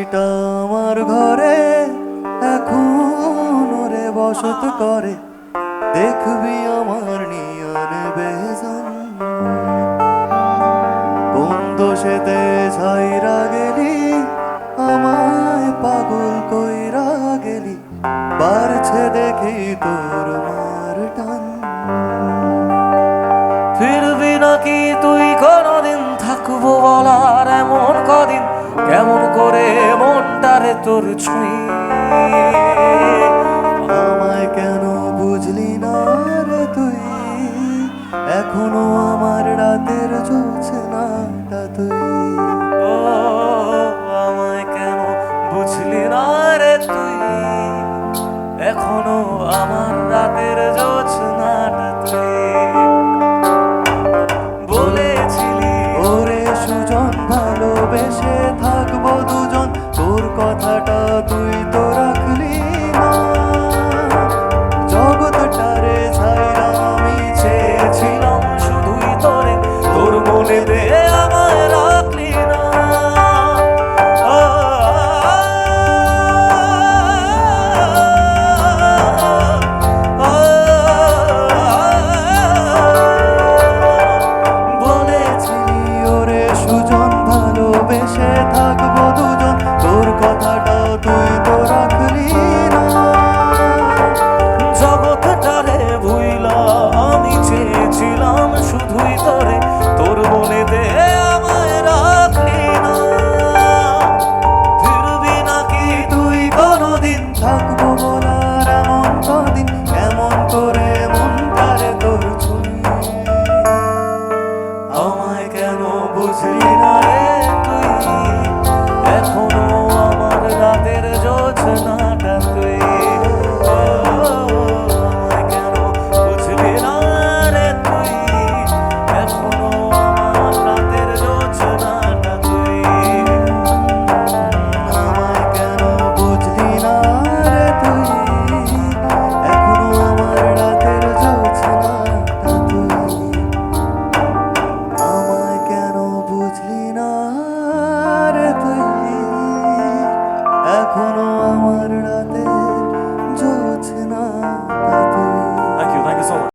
পাখিটা আমার ঘরে এখন রে বসত করে, দেখবি আমার নিয়ন বেজন। কোন দোষেতে ছাইরা গেলি, আমায় পাগল কইরা গেলি, বাড়ছে দেখি তোর মার টান। ফিরবি নাকি তুই কোনদিন, থাকবো বলার এমন কদিন, কেমন করে মনটারে তোর ছুঁই। আমায় কেন বুঝলি না রে তুই, এখনো আমার রাতের জোছনাটা তুই। ও আমায় কেন বুঝলি না রে তুই, এখনো আমার রাতের জোছনাটা তুই। বলেছিলি ওরে সুজন ভালোবেসে থাকবো দুজন, তোর কথাটা তুই তো রাখলি না। জগৎটারে ছাইরা আমি চেয়েছিলাম শুধুই তোরে, তোর মনে দে আমায় রাখলি না। বলেছিলি ওরে সুজন ভালোবেসে থাকবো দুজন, তোর কথাটা তুই তো রাখলি না। জগৎটারে ভুইলা আমি চেয়েছিলাম শুধুই তোরে, তোর মনে দে আমায় রাখলি না। ফিরবি নাকি তুই কোনদিন, থাকবো বলার এমন কদিন, কেমন করে মনটারে তোর ছুঁই। আমায় কেন বুঝলি না